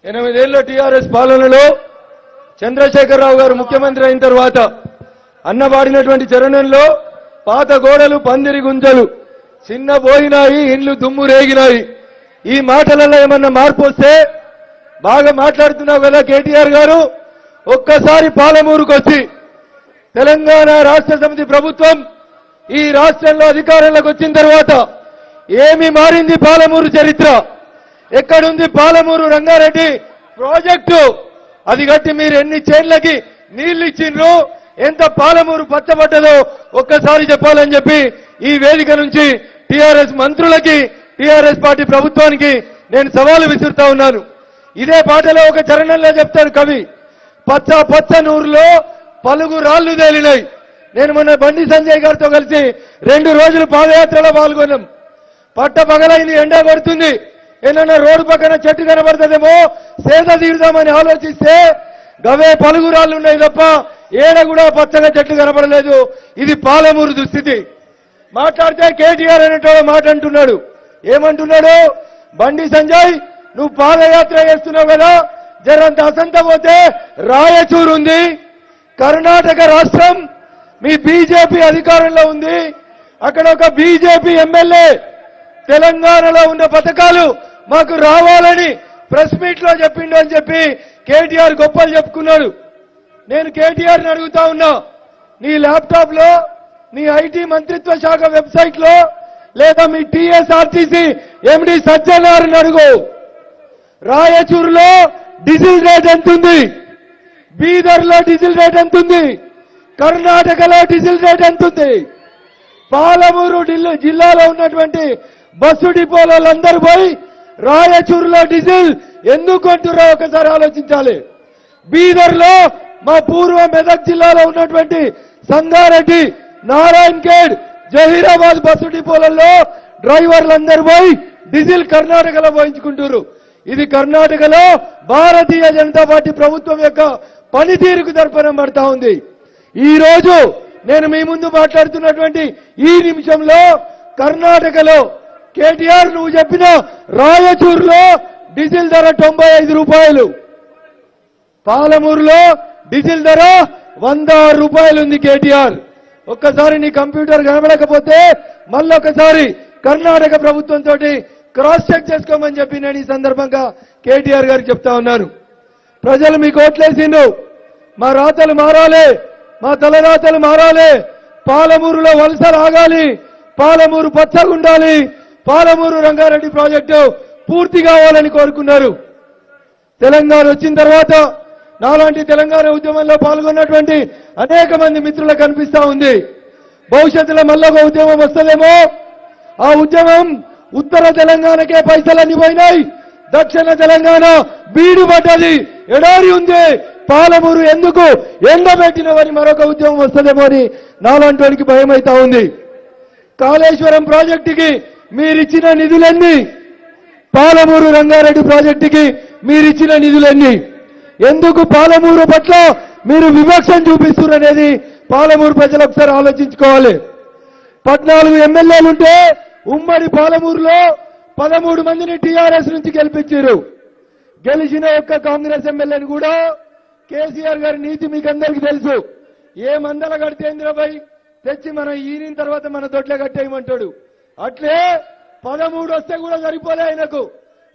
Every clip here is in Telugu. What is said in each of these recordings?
8 ఏళ్ల టీఆర్ఎస్ పాలనలో చంద్రశేఖరరావు గారు ముఖ్యమంత్రి అయిన తర్వాత అన్నబాడినటువంటి చరణంలో పాత గోడలు పందిరి గుంజలు చిన్న పోయినాయి, ఇండ్లు దుమ్ము రేగినాయి. ఈ మాటలలో ఏమన్నా మార్పు వస్తే బాగా మాట్లాడుతున్నావు కదా కేటీఆర్ గారు, ఒక్కసారి పాలమూరుకు వచ్చి తెలంగాణ రాష్ట్ర సమితి ప్రభుత్వం ఈ రాష్ట్రంలో అధికారంలోకి వచ్చిన తర్వాత ఏమి మారింది పాలమూరు చరిత్ర, ఎక్కడుంది పాలమూరు రంగారెడ్డి ప్రాజెక్టు, అది కట్టి మీరు ఎన్ని చేన్లకి నీళ్లు ఇచ్చిండ్రు, ఎంత పాలమూరు పచ్చబడ్డదో ఒక్కసారి చెప్పాలని చెప్పి ఈ వేదిక నుంచి టీఆర్ఎస్ మంత్రులకి టీఆర్ఎస్ పార్టీ ప్రభుత్వానికి నేను సవాలు విసురుతా ఉన్నాను. ఇదే పాటలో ఒక చరణంలో చెప్తారు కవి, పచ్చ పచ్చ నూరులో పలుగు రాళ్లు తేలినాయి. నేను మొన్న బండి సంజయ్ గారితో కలిసి 2 రోజులు పాదయాత్రలో పాల్గొన్నాం. పట్ట పగలైంది, ఎండ కొడుతుంది, ఏదన్నా రోడ్డు పక్కన చెట్టు కనబడుతుందేమో సేద తీరుదామని ఆలోచిస్తే గవే పలుగురాళ్ళు ఉన్నాయి తప్ప ఏడ కూడా పచ్చగా చెట్లు కనబడలేదు. ఇది పాలమూరు దుస్థితి. మాట్లాడితే కేటీఆర్ అనేటోడు మాట అంటున్నాడు. ఏమంటున్నాడు? బండి సంజయ్ నువ్వు పాదయాత్ర చేస్తున్నావు కదా, జరంత అసంత పోతే రాయచూరు ఉంది, కర్ణాటక రాష్ట్రం మీ బీజేపీ అధికారంలో ఉంది, అక్కడ ఒక బీజేపీ ఎమ్మెల్యే తెలంగాణలో ఉన్న పథకాలు మాకు రావాలని ప్రెస్ మీట్ లో చెప్పిండు అని చెప్పి కేటీఆర్ గొప్పలు చెప్పుకున్నాడు. నేను కేటీఆర్ని అడుగుతా ఉన్నా, నీ ల్యాప్టాప్ లో, నీ ఐటీ మంత్రిత్వ శాఖ వెబ్సైట్ లో, లేదా మీ టీఎస్ఆర్టీసీ ఎండి సజ్జనార్ని అడుగు, రాయచూరులో డీజిల్ రేట్ ఎంతుంది, బీదర్ లో డీజిల్ రేట్ ఎంతుంది, కర్ణాటకలో డీజిల్ రేట్ ఎంతుంది, పాలమూరు జిల్లాలో ఉన్నటువంటి బస్సు డిపోలందరూ పోయి రాయచూరులో డీజిల్ ఎందుకు కొంటున్నారో ఒకసారి ఆలోచించాలి. బీదర్ లో మా పూర్వ మెదక్ జిల్లాలో ఉన్నటువంటి సంగారెడ్డి, నారాయణ్ ఖేడ్, జహీరాబాద్ బస్సు డిపోలలో డ్రైవర్లందరూ పోయి డీజిల్ కర్ణాటకలో పోయించుకుంటారు. ఇది కర్ణాటకలో భారతీయ జనతా పార్టీ ప్రభుత్వం యొక్క పనితీరుకు దర్పణం పడతా ఉంది. ఈ రోజు నేను మీ ముందు మాట్లాడుతున్నటువంటి ఈ నిమిషంలో కర్ణాటకలో కేటీఆర్ నువ్వు చెప్పిన రాయచూరులో డీజిల్ ధర 95 రూపాయలు, పాలమూరులో డీజిల్ ధర 106 రూపాయలు ఉంది. కేటీఆర్ ఒక్కసారి నీ కంప్యూటర్ కనబడకపోతే మళ్ళొకసారి కర్ణాటక ప్రభుత్వంతో క్రాస్ చెక్ చేసుకోమని చెప్పి నేను ఈ సందర్భంగా కేటీఆర్ గారికి చెప్తా ఉన్నాను. ప్రజలు మీకు ఓట్లేసిండు, మా రాతలు మారాలి, మా తలరాతలు మారాలి, పాలమూరులో వలసలు ఆగాలి, పాలమూరు పచ్చగుండాలి, పాలమూరు రంగారెడ్డి ప్రాజెక్టు పూర్తి కావాలని కోరుకున్నారు. తెలంగాణ వచ్చిన తర్వాత నాలాంటి తెలంగాణ ఉద్యమంలో పాల్గొన్నటువంటి అనేక మంది మిత్రులకు కనిపిస్తా ఉంది. భవిష్యత్తులో మళ్ళీ ఒక ఉద్యమం వస్తుందేమో, ఆ ఉద్యమం ఉత్తర తెలంగాణకే పైసలన్నీ పోయినాయి, దక్షిణ తెలంగాణ బీడు పడ్డది, ఎడారి ఉంది, పాలమూరు ఎందుకు ఎండబెట్టినవని మరొక ఉద్యమం వస్తుందేమో అని నాలాంటి భయం అవుతా ఉంది. కాళేశ్వరం ప్రాజెక్టుకి మీరిచ్చిన నిధులన్నీ, పాలమూరు రంగారెడ్డి ప్రాజెక్టుకి మీరిచ్చిన నిధులన్నీ, ఎందుకు పాలమూరు పట్ల మీరు వివక్షను చూపిస్తున్నారనేది పాలమూరు ప్రజలు ఒకసారి ఆలోచించుకోవాలి. 14 ఎమ్మెల్యేలుంటే ఉమ్మడి పాలమూరులో 13 మందిని టీఆర్ఎస్ నుంచి గెలిపించారు. గెలిచిన ఒక్క కాంగ్రెస్ ఎమ్మెల్యేని కూడా కేసీఆర్ గారి నీతి మీకు అందరికీ తెలుసు. ఏ మందల కడితేంద్రబాయ్ తెచ్చి మన ఈయన తర్వాత మన దొడ్ల కట్టేయమంటాడు. అట్లే 13 వస్తే కూడా సరిపోలే ఆయనకు,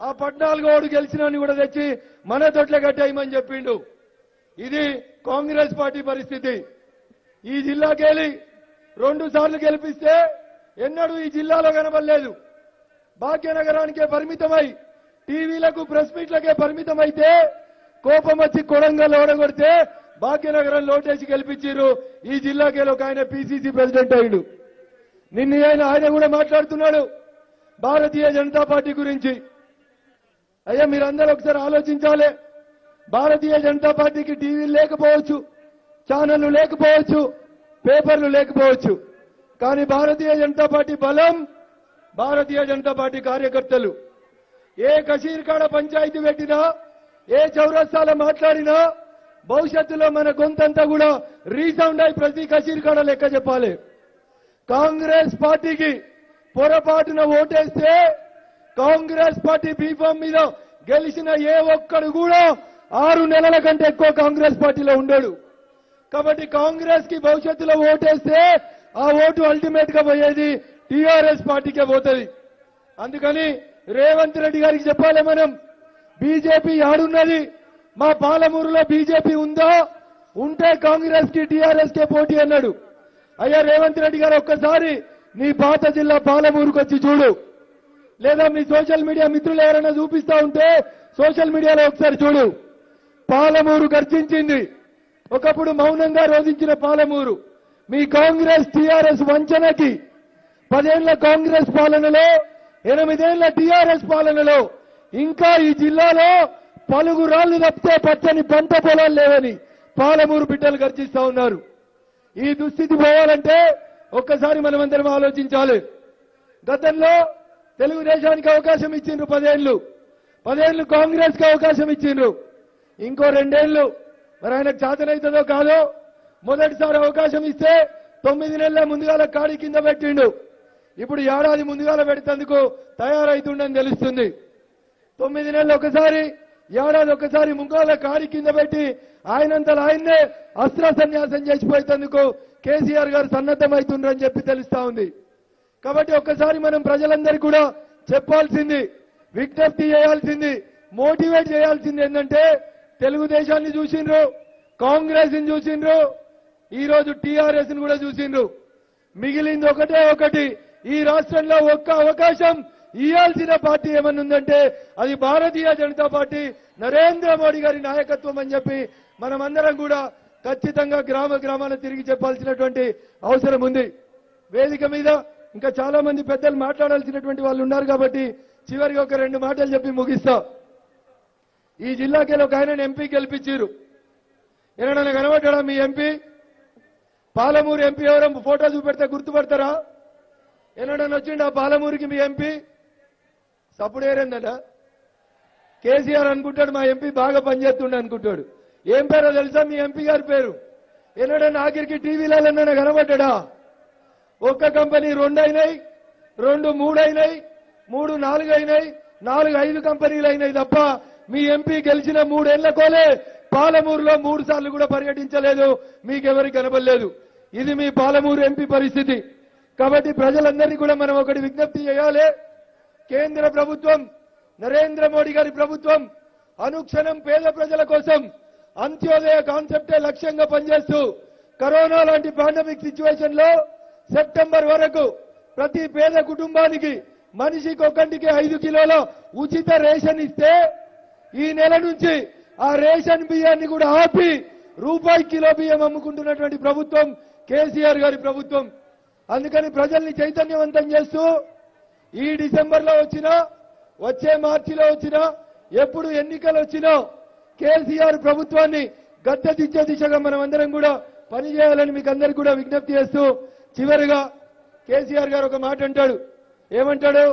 ఆ 14 గెలిచినని కూడా తెచ్చి మన దొడ్ల కట్టేయమని చెప్పిండు. ఇది కాంగ్రెస్ పార్టీ పరిస్థితి. ఈ జిల్లాకెళ్ళి 2 సార్లు గెలిపిస్తే ఎన్నడూ ఈ జిల్లాలో కనబడలేదు. భాగ్యనగరానికే పరిమితమై టీవీలకు ప్రెస్ మీట్లకే పరిమితమైతే కోపం వచ్చి కొడంగల్ ఓడగొడితే భాగ్యనగరం లోటేసి గెలిపించారు. ఈ జిల్లాకేలో ఒక ఆయన పిసిసి ప్రెసిడెంట్ అయ్యాడు. నిన్న ఆయన కూడా మాట్లాడుతున్నాడు భారతీయ జనతా పార్టీ గురించి. అయ్యా మీరందరూ ఒకసారి ఆలోచించాలి. భారతీయ జనతా పార్టీకి టీవీలు లేకపోవచ్చు, ఛానళ్లు లేకపోవచ్చు, పేపర్లు లేకపోవచ్చు, కానీ భారతీయ జనతా పార్టీ బలం భారతీయ జనతా పార్టీ కార్యకర్తలు. ఏ కషీర్కాడ పంచాయతీ పెట్టినా, ఏ చౌరస్తాలో మాట్లాడినా భవిష్యత్తులో మన గొంతంతా కూడా రీసౌండ్ అయి ప్రతి కషీర్కాడ లెక్క చెప్పాలి. కాంగ్రెస్ పార్టీకి పొరపాటున ఓటేస్తే కాంగ్రెస్ పార్టీ బీఫామ్ మీద గెలిచిన ఏ ఒక్కడు కూడా 6 నెలల కంటే ఎక్కువ కాంగ్రెస్ పార్టీలో ఉండడు. కాబట్టి కాంగ్రెస్ కి భవిష్యత్తులో ఓటేస్తే ఆ ఓటు అల్టిమేట్ గా పోయేది టీఆర్ఎస్ పార్టీకే పోతుంది. అందుకని రేవంత్ రెడ్డి గారికి చెప్పాలి, మనం బీజేపీ ఆడున్నది, మా పాలమూరులో బీజేపీ ఉందా, ఉంటే కాంగ్రెస్ కి టీఆర్ఎస్ కే పోటీ అన్నాడు. అయ్యా రేవంత్ రెడ్డి గారు ఒక్కసారి నీ పాత జిల్లా పాలమూరుకు వచ్చి చూడు, లేదా మీ సోషల్ మీడియా మిత్రులు ఎవరైనా చూపిస్తా ఉంటే సోషల్ మీడియాలో ఒకసారి చూడు. పాలమూరు గర్జించింది. ఒకప్పుడు మౌనంగా రోధించిన పాలమూరు మీ కాంగ్రెస్ టీఆర్ఎస్ వంచనకి 10 ఏళ్ల కాంగ్రెస్ పాలనలో 8 ఏళ్ల టీఆర్ఎస్ పాలనలో ఇంకా ఈ జిల్లాలో పలుగు రాళ్లు తప్పితే పచ్చని పంట పొలాలు లేవని పాలమూరు బిడ్డలు గర్జిస్తా ఉన్నారు. ఈ దుస్థితి పోవాలంటే ఒక్కసారి మనమందరం ఆలోచించాలి. గతంలో తెలుగుదేశానికి అవకాశం ఇచ్చిండ్రు 10 ఏళ్లు కాంగ్రెస్ కి అవకాశం ఇచ్చిండ్రు. ఇంకో 2 ఏళ్లు మరి ఆయనకు చేతనైతుందో కాదో, మొదటిసారి అవకాశం ఇస్తే 9 నెలల ముందుగాల కాడి కింద పెట్టిండు. ఇప్పుడు ఏడాది ముందుగాల పెడతందుకు తయారైతుండని తెలుస్తుంది. 9 నెలలు ఒకసారి, ఏడాది ఒకసారి ముంగాల కాడి కింద పెట్టి ఆయనంతలో ఆయన్నే అస్త్ర సన్యాసం చేసిపోయేందుకు కేసీఆర్ గారు సన్నద్ధమవుతుండ్రని చెప్పి తెలుస్తా ఉంది. కాబట్టి ఒక్కసారి మనం ప్రజలందరికీ కూడా చెప్పాల్సింది, విజ్ఞప్తి చేయాల్సింది, మోటివేట్ చేయాల్సింది ఏంటంటే తెలుగుదేశాన్ని చూసిండ్రు, కాంగ్రెస్ ని చూసిండ్రు, ఈ రోజు టీఆర్ఎస్ ని కూడా చూసిండ్రు. మిగిలింది ఒకటి, ఈ రాష్ట్రంలో ఒక్క అవకాశం ఇవ్వాల్సిన పార్టీ ఏమన్నుందంటే అది భారతీయ జనతా పార్టీ, నరేంద్ర మోడీ గారి నాయకత్వం అని చెప్పి మనమందరం కూడా ఖచ్చితంగా గ్రామాల తిరిగి చెప్పాల్సినటువంటి అవసరం ఉంది. వేదిక మీద ఇంకా చాలా మంది పెద్దలు మాట్లాడాల్సినటువంటి వాళ్ళు ఉన్నారు కాబట్టి చివరికి ఒక 2 మాటలు చెప్పి ముగిస్తా. ఈ జిల్లాకి ఒక ఆయన ఎంపీ గెలిపించారు. ఏమన్నా కనబడ్డా మీ ఎంపీ? పాలమూరు ఎంపీ ఎవరో ఫోటో చూపెడితే గుర్తుపడతారా? ఏనాడన్నా వచ్చిండు ఆ పాలమూరుకి మీ ఎంపీ? సప్పుడేరేందట కేసీఆర్ అనుకుంటాడు, మా ఎంపీ బాగా పనిచేస్తుండే అనుకుంటాడు. ఏం పేరో తెలుసా మీ ఎంపీ గారి పేరు? ఏనాడన్నా ఆఖరికి టీవీలలో కనబడ్డా? ఒక్క కంపెనీ 2 అయినాయి, 2 3 అయినాయి, 3 4 అయినాయి, 4 5 కంపెనీలు అయినాయి తప్ప మీ ఎంపీ గెలిచిన 3 ఏళ్ల కోలే పాలమూరులో 3 సార్లు కూడా పర్యటించలేదు, మీకెవరికి కనబడలేదు. ఇది మీ పాలమూరు ఎంపీ పరిస్థితి. కాబట్టి ప్రజలందరినీ కూడా మనం ఒకటి విజ్ఞప్తి చేయాలి. కేంద్ర ప్రభుత్వం, నరేంద్ర మోడీ గారి ప్రభుత్వం అనుక్షణం పేద ప్రజల కోసం అంత్యోదయ కాన్సెప్టే లక్ష్యంగా పనిచేస్తూ కరోనా లాంటి పాండమిక్ సిచ్యువేషన్ లో సెప్టెంబర్ వరకు ప్రతి పేద కుటుంబానికి మనిషికి ఒక్కంటికి 5 కిలోల ఉచిత రేషన్ ఇస్తే ఈ నెల నుంచి ఆ రేషన్ బియ్యాన్ని కూడా ఆపి రూపాయి కిలో బియ్యం అమ్ముకుంటున్నటువంటి ప్రభుత్వం కేసీఆర్ గారి ప్రభుత్వం. అందుకని ప్రజల్ని చైతన్యవంతం చేస్తూ ఈ డిసెంబర్లో వచ్చినా, వచ్చే మార్చిలో వచ్చినా, ఎప్పుడు ఎన్నికలు వచ్చినా కేసీఆర్ ప్రభుత్వాన్ని గద్దె దించే దిశగా మనం అందరం కూడా పనిచేయాలని మీకు అందరికీ కూడా విజ్ఞప్తి చేస్తూ చివరిగా కేసీఆర్ గారు ఒక మాట అంటాడు. ఏమంటాడు?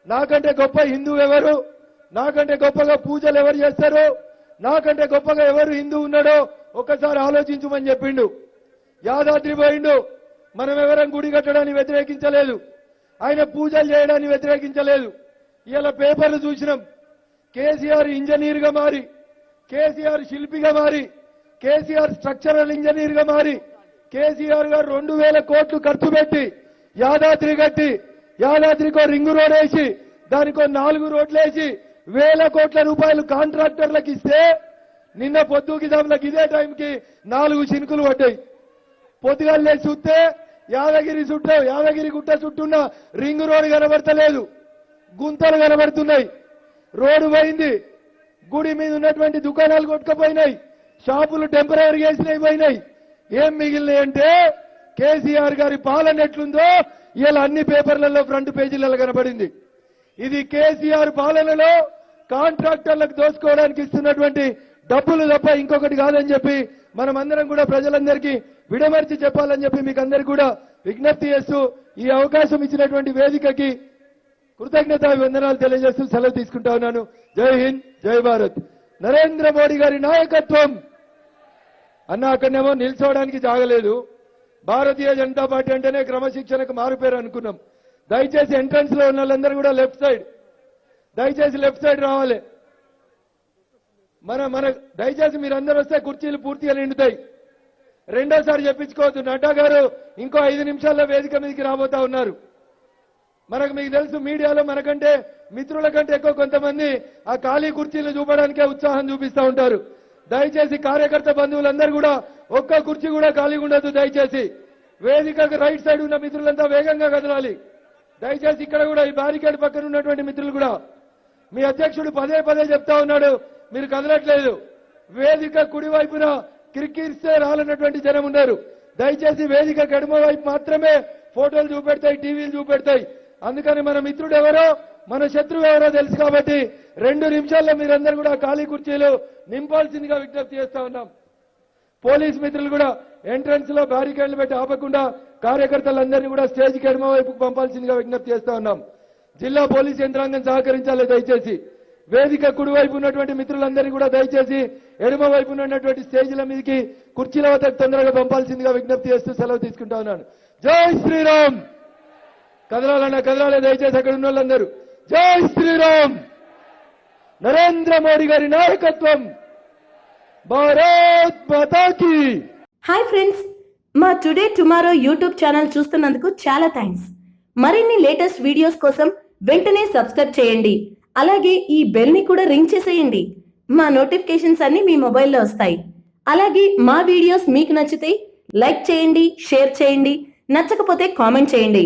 నాకంటే గొప్ప హిందూ ఎవరు, నాకంటే గొప్పగా పూజలు ఎవరు చేస్తారు, నాకంటే గొప్పగా ఎవరు హిందూ ఉన్నాడో ఒక్కసారి ఆలోచించమని చెప్పిండు. యాదాద్రి పోయిండు, మనం ఎవరం గుడి కట్టడాన్ని వ్యతిరేకించలేదు, ఆయన పూజలు చేయడాన్ని వ్యతిరేకించలేదు. ఇలా పేపర్లు చూసినాం, కేసీఆర్ ఇంజనీర్ గా మారి, కేసీఆర్ శిల్పిగా మారి, కేసీఆర్ స్ట్రక్చరల్ ఇంజనీర్ గా మారి, కేసీఆర్ గారు 2000 కోట్లు ఖర్చు పెట్టి యాదాద్రి కట్టి, యాదాద్రికో రింగు రోడ్ వేసి, దానికో 4 రోడ్లు వేసి 1000 కోట్ల రూపాయలు కాంట్రాక్టర్లకు ఇస్తే నిన్న పొద్దుకి దాంట్లోకి ఇదే టైంకి 4 చినుకులు పడ్డాయి. పొద్దుగాలే చూస్తే యాదగిరి గుట్ట చుట్టూన్న రింగు రోడ్డు కనబడతలేదు, గుంతలు కనబడుతున్నాయి. రోడ్డు పోయింది, గుడి మీద ఉన్నటువంటి దుకాణాలు కొట్టుకుపోయినాయి, షాపులు టెంపరీ వేసినవి పోయినాయి. ఏం మిగిలినాయంటే కేసీఆర్ గారి పాలన ఎట్లుందో ఇలా అన్ని పేపర్లలో ఫ్రంట్ పేజీలలో కనబడింది. ఇది కేసీఆర్ పాలనలో కాంట్రాక్టర్లకు దోచుకోవడానికి ఇస్తున్నటువంటి డబ్బులు తప్ప ఇంకొకటి కాదని చెప్పి మనమందరం కూడా ప్రజలందరికీ విడమర్చి చెప్పాలని చెప్పి మీకు అందరికీ కూడా విజ్ఞప్తి చేస్తూ ఈ అవకాశం ఇచ్చినటువంటి వేదికకి కృతజ్ఞతా వందనాలు తెలియజేస్తూ సెలవు తీసుకుంటా ఉన్నాను. జై హింద్, జై భారత్. నరేంద్ర మోడీ గారి నాయకత్వం. అన్న అక్కడనేమో నిల్చోవడానికి జాగలేదు. భారతీయ జనతా పార్టీ అంటేనే క్రమశిక్షణకు మారుపేరు అనుకున్నాం. దయచేసి ఎంట్రన్స్ లో ఉన్న వాళ్ళందరూ కూడా లెఫ్ట్ సైడ్, దయచేసి లెఫ్ట్ సైడ్ రావాలి. మన దయచేసి మీరు అందరూ వస్తే కుర్చీలు పూర్తిగా నిండుతాయి. రెండోసారి చెప్పించుకోవద్దు. నడ్డా గారు ఇంకో 5 నిమిషాల్లో వేదిక మీదకి రాబోతా ఉన్నారు. మీకు తెలుసు, మీడియాలో మనకంటే మిత్రుల కంటే ఎక్కువ కొంతమంది ఆ ఖాళీ కుర్చీలు చూపడానికే ఉత్సాహం చూపిస్తూ ఉంటారు. దయచేసి కార్యకర్త బంధువులందరూ కూడా ఒక్క కుర్చీ కూడా ఖాళీగా ఉండదు. దయచేసి వేదికకు రైట్ సైడ్ ఉన్న మిత్రులంతా వేగంగా కదలాలి. దయచేసి ఇక్కడ కూడా ఈ బ్యారికేడ్ పక్కన ఉన్నటువంటి మిత్రులు కూడా, మీ అధ్యక్షుడు పదే పదే చెప్తా ఉన్నాడు, మీరు కదలట్లేదు. వేదిక కుడి వైపున కిరికిరిస్తే రాలన్నటువంటి జనం ఉన్నారు. దయచేసి వేదిక ఎడమ వైపు మాత్రమే ఫోటోలు చూపెడతాయి, టీవీలు చూపెడతాయి. అందుకని మన మిత్రుడు ఎవరో మన శత్రువు ఎవరో తెలుసు కాబట్టి 2 నిమిషాల్లో మీరందరూ కూడా ఖాళీ కుర్చీలు నింపాల్సిందిగా విజ్ఞప్తి చేస్తా ఉన్నాం. పోలీస్ మిత్రులు కూడా ఎంట్రన్స్ లో బ్యారికేడ్లు పెట్టి ఆపకుండా కార్యకర్తలందరినీ కూడా స్టేజ్కి ఎడమ వైపుకు పంపాల్సిందిగా విజ్ఞప్తి చేస్తా ఉన్నాం. జిల్లా పోలీస్ యంత్రాంగం సహకరించాలి. దయచేసి వేదిక కుడివైపు ఉన్నటువంటి మిత్రులందరినీ కూడా దయచేసి ఎడమ వైపు ఉన్నటువంటి స్టేజ్ల మీదకి కుర్చీల వద్దకు తొందరగా పంపాల్సిందిగా విజ్ఞప్తి చేస్తూ సెలవు తీసుకుంటా ఉన్నాను. జై శ్రీరామ్. కదలాలన్నా కదలాలే దయచేసి అక్కడ ఉన్న వాళ్ళందరూ. జై శ్రీరామ్. నరేంద్ర మోడీ గారి నాయకత్వం. భారత్ మాతా కీ. హాయ్ ఫ్రెండ్స్, మా టుడే టుమారో యూట్యూబ్ ఛానల్ చూస్తున్నందుకు చాలా థ్యాంక్స్. మరిన్ని లేటెస్ట్ వీడియోస్ కోసం వెంటనే సబ్స్క్రైబ్ చేయండి. అలాగే ఈ బెల్ ని కూడా రింగ్ చేసేయండి. మా నోటిఫికేషన్స్ అన్ని మీ మొబైల్లో వస్తాయి. అలాగే మా వీడియోస్ మీకు నచ్చితే లైక్ చేయండి, షేర్ చేయండి, నచ్చకపోతే కామెంట్ చేయండి.